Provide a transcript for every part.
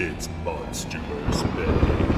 It's MonsterVerse, baby.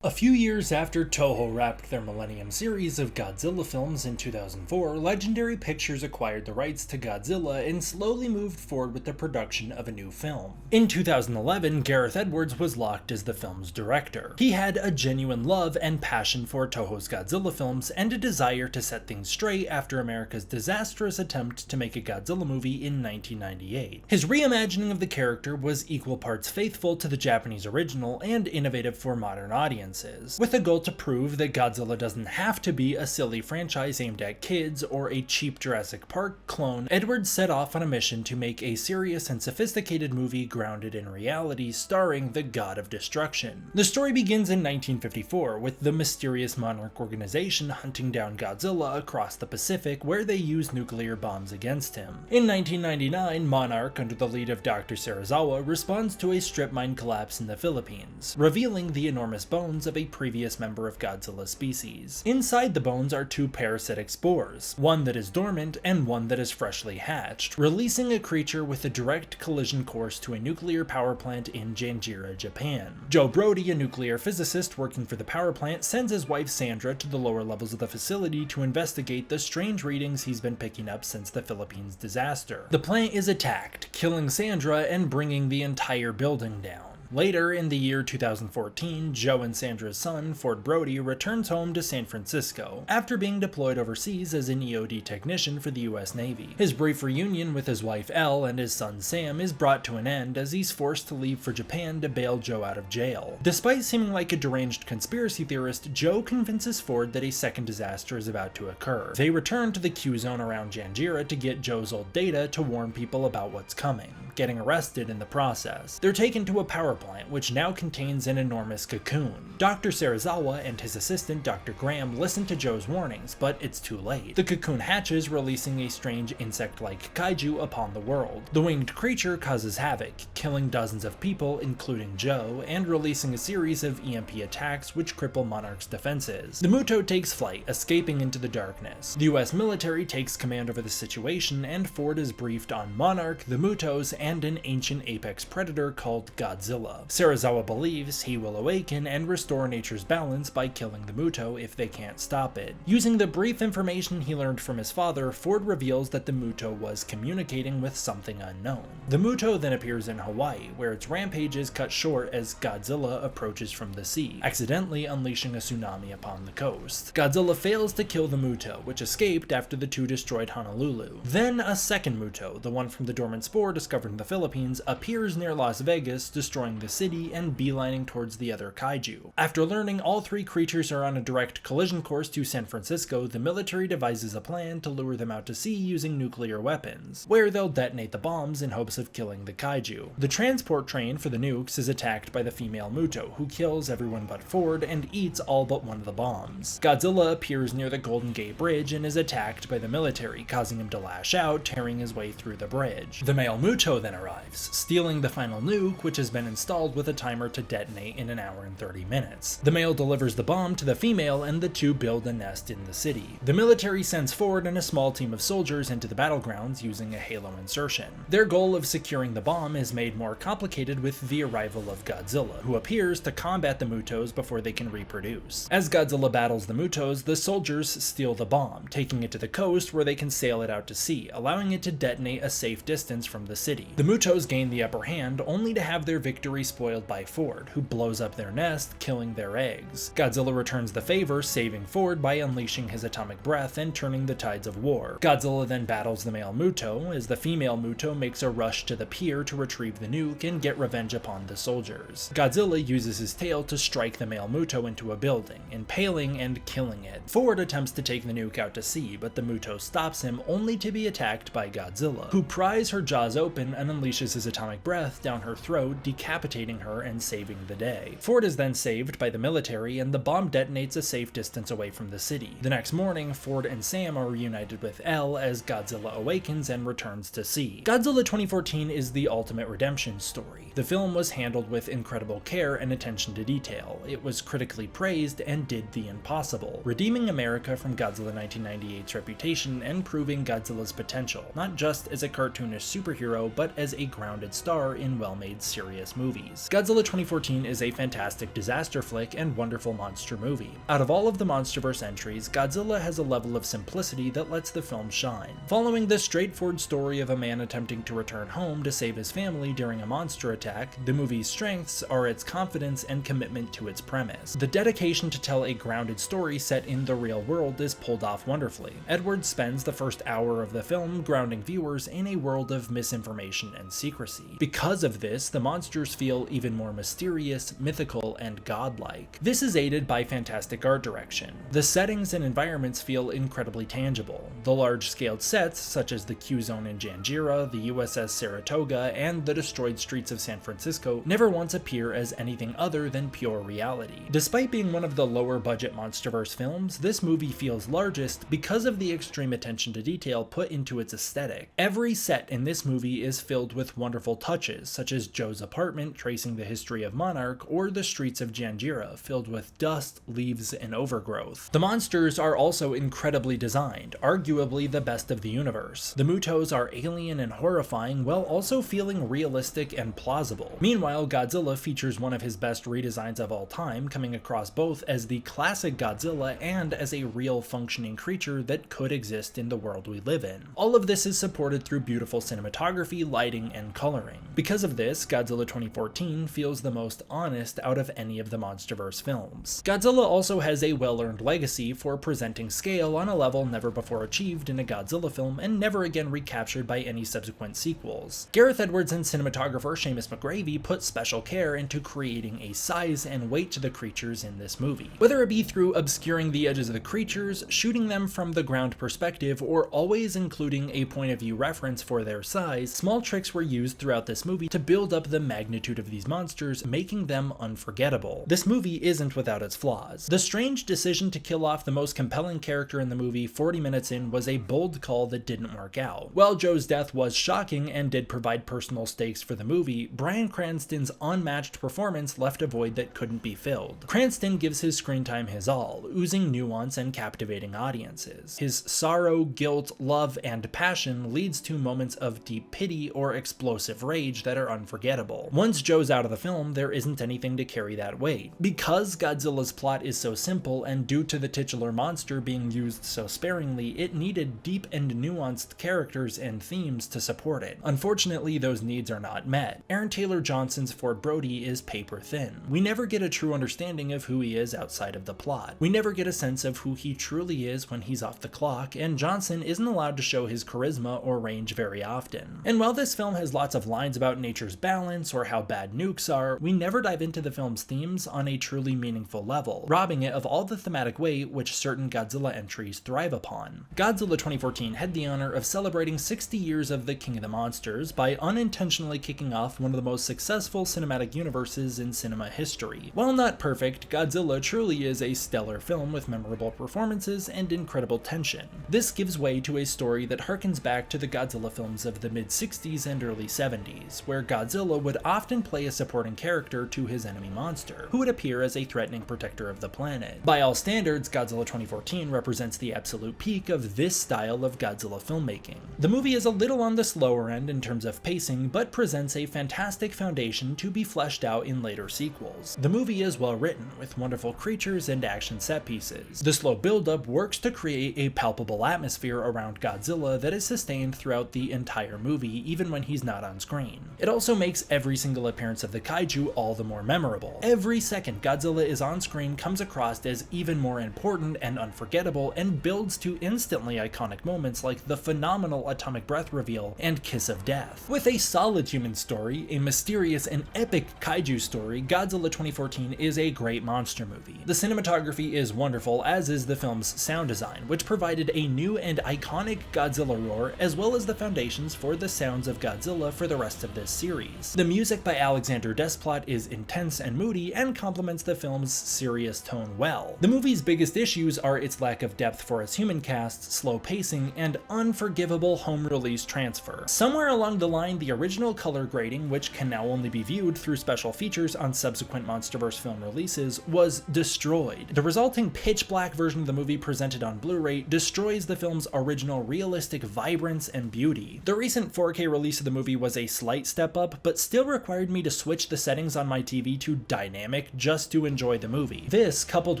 A few years after Toho wrapped their Millennium series of Godzilla films in 2004, Legendary Pictures acquired the rights to Godzilla and slowly moved forward with the production of a new film. In 2011, Gareth Edwards was locked as the film's director. He had a genuine love and passion for Toho's Godzilla films and a desire to set things straight after America's disastrous attempt to make a Godzilla movie in 1998. His reimagining of the character was equal parts faithful to the Japanese original and innovative for modern audiences, with a goal to prove that Godzilla doesn't have to be a silly franchise aimed at kids or a cheap Jurassic Park clone. Edwards set off on a mission to make a serious and sophisticated movie grounded in reality starring the God of Destruction. The story begins in 1954 with the mysterious Monarch organization hunting down Godzilla across the Pacific, where they use nuclear bombs against him. In 1999, Monarch, under the lead of Dr. Serizawa, responds to a strip mine collapse in the Philippines, revealing the enormous bones of a previous member of Godzilla's species. Inside the bones are two parasitic spores, one that is dormant and one that is freshly hatched, releasing a creature with a direct collision course to a nuclear power plant in Janjira, Japan. Joe Brody, a nuclear physicist working for the power plant, sends his wife Sandra to the lower levels of the facility to investigate the strange readings he's been picking up since the Philippines disaster. The plant is attacked, killing Sandra and bringing the entire building down. Later, in the year 2014, Joe and Sandra's son, Ford Brody, returns home to San Francisco after being deployed overseas as an EOD technician for the US Navy. His brief reunion with his wife Elle and his son Sam is brought to an end as he's forced to leave for Japan to bail Joe out of jail. Despite seeming like a deranged conspiracy theorist, Joe convinces Ford that a second disaster is about to occur. They return to the Q zone around Janjira to get Joe's old data to warn people about what's coming, getting arrested in the process. They're taken to a power plant, which now contains an enormous cocoon. Dr. Serizawa and his assistant, Dr. Graham, listen to Joe's warnings, but it's too late. The cocoon hatches, releasing a strange insect-like kaiju upon the world. The winged creature causes havoc, killing dozens of people, including Joe, and releasing a series of EMP attacks which cripple Monarch's defenses. The Muto takes flight, escaping into the darkness. The US military takes command over the situation, and Ford is briefed on Monarch, the Mutos, and an ancient apex predator called Godzilla. Serizawa believes he will awaken and restore nature's balance by killing the Muto if they can't stop it. Using the brief information he learned from his father, Ford reveals that the Muto was communicating with something unknown. The Muto then appears in Hawaii, where its rampage is cut short as Godzilla approaches from the sea, accidentally unleashing a tsunami upon the coast. Godzilla fails to kill the Muto, which escaped after the two destroyed Honolulu. Then a second Muto, the one from the dormant spore discovered in the Philippines, appears near Las Vegas, destroying the city and beelining towards the other kaiju. After learning all three creatures are on a direct collision course to San Francisco, the military devises a plan to lure them out to sea using nuclear weapons, where they'll detonate the bombs in hopes of killing the kaiju. The transport train for the nukes is attacked by the female Muto, who kills everyone but Ford and eats all but one of the bombs. Godzilla appears near the Golden Gate Bridge and is attacked by the military, causing him to lash out, tearing his way through the bridge. The male Muto then arrives, stealing the final nuke, which has been installed with a timer to detonate in 1 hour and 30 minutes. The male delivers the bomb to the female and the two build a nest in the city. The military sends Ford and a small team of soldiers into the battlegrounds using a halo insertion. Their goal of securing the bomb is made more complicated with the arrival of Godzilla, who appears to combat the Mutos before they can reproduce. As Godzilla battles the Mutos, the soldiers steal the bomb, taking it to the coast where they can sail it out to sea, allowing it to detonate a safe distance from the city. The Mutos gain the upper hand, only to have their victory spoiled by Ford, who blows up their nest, killing their eggs. Godzilla returns the favor, saving Ford by unleashing his atomic breath and turning the tides of war. Godzilla then battles the male Muto, as the female Muto makes a rush to the pier to retrieve the nuke and get revenge upon the soldiers. Godzilla uses his tail to strike the male Muto into a building, impaling and killing it. Ford attempts to take the nuke out to sea, but the Muto stops him, only to be attacked by Godzilla, who pries her jaws open, and unleashes his atomic breath down her throat, decapitating her and saving the day. Ford is then saved by the military, and the bomb detonates a safe distance away from the city. The next morning, Ford and Sam are reunited with Elle as Godzilla awakens and returns to sea. Godzilla 2014 is the ultimate redemption story. The film was handled with incredible care and attention to detail. It was critically praised and did the impossible, redeeming America from Godzilla 1998's reputation and proving Godzilla's potential, not just as a cartoonish superhero, but as a grounded star in well-made serious movies. Godzilla 2014 is a fantastic disaster flick and wonderful monster movie. Out of all of the MonsterVerse entries, Godzilla has a level of simplicity that lets the film shine. Following the straightforward story of a man attempting to return home to save his family during a monster attack, the movie's strengths are its confidence and commitment to its premise. The dedication to tell a grounded story set in the real world is pulled off wonderfully. Edwards spends the first hour of the film grounding viewers in a world of misinformation and secrecy. Because of this, the monsters feel even more mysterious, mythical, and godlike. This is aided by fantastic art direction. The settings and environments feel incredibly tangible. The large-scaled sets, such as the Q-Zone in Janjira, the USS Saratoga, and the destroyed streets of San Francisco, never once appear as anything other than pure reality. Despite being one of the lower-budget MonsterVerse films, this movie feels largest because of the extreme attention to detail put into its aesthetic. Every set in this movie is filled with wonderful touches, such as Joe's apartment tracing the history of Monarch, or the streets of Janjira filled with dust, leaves, and overgrowth. The monsters are also incredibly designed, arguably the best of the universe. The Mutos are alien and horrifying while also feeling realistic and plausible. Meanwhile, Godzilla features one of his best redesigns of all time, coming across both as the classic Godzilla and as a real functioning creature that could exist in the world we live in. All of this is supported through beautiful cinematography, lighting, and coloring. Because of this, Godzilla 2014 feels the most honest out of any of the MonsterVerse films. Godzilla also has a well-earned legacy for presenting scale on a level never before achieved in a Godzilla film and never again recaptured by any subsequent sequels. Gareth Edwards and cinematographer Seamus McGravy put special care into creating a size and weight to the creatures in this movie. Whether it be through obscuring the edges of the creatures, shooting them from the ground perspective, or always including a point of view reference for their size, small tricks were used throughout this movie to build up the magnitude of these monsters, making them unforgettable. This movie isn't without its flaws. The strange decision to kill off the most compelling character in the movie 40 minutes in was a bold call that didn't work out. While Joe's death was shocking and did provide personal stakes for the movie, Bryan Cranston's unmatched performance left a void that couldn't be filled. Cranston gives his screen time his all, oozing nuance and captivating audiences. His sorrow, guilt, love, and passion leads to moments of deep pity or explosive rage that are unforgettable. Once Joe's out of the film, there isn't anything to carry that weight. Because Godzilla's plot is so simple, and due to the titular monster being used so sparingly, it needed deep and nuanced characters and themes to support it. Unfortunately, those needs are not met. Aaron Taylor Johnson's Ford Brody is paper thin. We never get a true understanding of who he is outside of the plot. We never get a sense of who he truly is when he's off the clock, and Johnson isn't allowed to show his charisma or range very often. And while this film has lots of lines about nature's balance or how bad nukes are, we never dive into the film's themes on a truly meaningful level, robbing it of all the thematic weight which certain Godzilla entries thrive upon. Godzilla 2014 had the honor of celebrating 60 years of the King of the Monsters by unintentionally kicking off one of the most successful cinematic universes in cinema history. While not perfect, Godzilla truly is a stellar film with memorable performances and incredible tension. This gives way to a story that harkens back to the Godzilla films of the mid-60s and early 70s, where Godzilla would often play a supporting character to his enemy monster, who would appear as a threatening protector of the planet. By all standards, Godzilla 2014 represents the absolute peak of this style of Godzilla filmmaking. The movie is a little on the slower end in terms of pacing, but presents a fantastic foundation to be fleshed out in later sequels. The movie is well written, with wonderful creatures and action set pieces. The slow build-up works to create a palpable atmosphere around Godzilla that is sustained throughout the entire movie, even when he's not on screen. It also makes every single appearance of the Kaiju all the more memorable. Every second Godzilla is on screen comes across as even more important and unforgettable, and builds to instantly iconic moments like the phenomenal atomic breath reveal and Kiss of Death. With a solid human story, a mysterious and epic Kaiju story, Godzilla 2014 is a great monster movie. The cinematography is wonderful, as is the film's sound design, which provided a new and iconic Godzilla roar, as well as the foundations for the sounds of Godzilla for the rest of this series. The music by Alexander Desplat is intense and moody and complements the film's serious tone well. The movie's biggest issues are its lack of depth for its human cast, slow pacing, and unforgivable home release transfer. Somewhere along the line, the original color grading, which can now only be viewed through special features on subsequent MonsterVerse film releases, was destroyed. The resulting pitch black version of the movie presented on Blu-ray destroys the film's original realistic vibrance and beauty. The recent 4K release of the movie was a slight step up, but still required me to switch the settings on my TV to dynamic just to enjoy the movie. This, coupled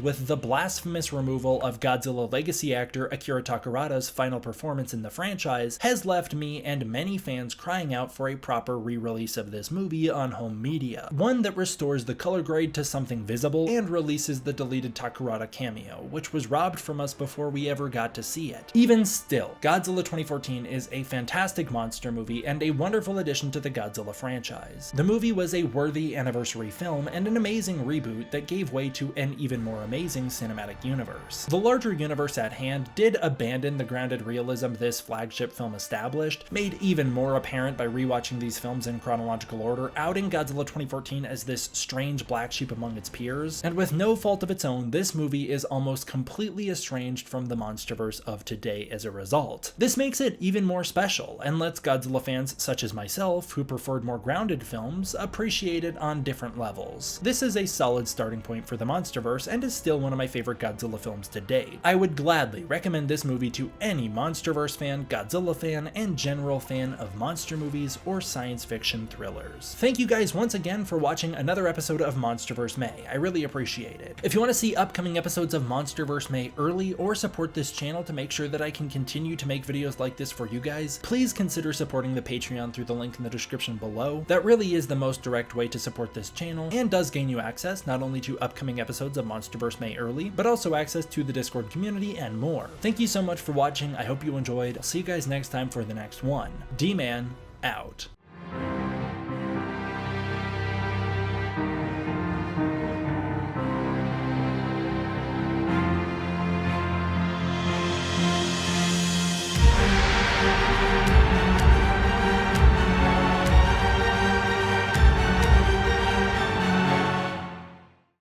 with the blasphemous removal of Godzilla legacy actor Akira Takarada's final performance in the franchise, has left me and many fans crying out for a proper re-release of this movie on home media. One that restores the color grade to something visible and releases the deleted Takarada cameo, which was robbed from us before we ever got to see it. Even still, Godzilla 2014 is a fantastic monster movie and a wonderful addition to the Godzilla franchise. The movie was a worthy anniversary film and an amazing reboot that gave way to an even more amazing cinematic universe. The larger universe at hand did abandon the grounded realism this flagship film established, made even more apparent by rewatching these films in chronological order, outing Godzilla 2014 as this strange black sheep among its peers, and with no fault of its own, this movie is almost completely estranged from the MonsterVerse of today as a result. This makes it even more special, and lets Godzilla fans such as myself, who preferred more grounded films, appreciate it on different levels. This is a solid starting point for the MonsterVerse, and is still one of my favorite Godzilla films to date. I would gladly recommend this movie to any MonsterVerse fan, Godzilla fan, and general fan of monster movies or science fiction thrillers. Thank you guys once again for watching another episode of MonsterVerse May. I really appreciate it. If you want to see upcoming episodes of MonsterVerse May early or support this channel to make sure that I can continue to make videos like this for you guys, please consider supporting the Patreon through the link in the description below. That really is the most direct way to support this channel and does gain you access not only to upcoming episodes of MonsterVerse May early, but also access to the Discord community and more. Thank you so much for watching. I hope you enjoyed. I'll see you guys next time for the next one. D-Man out.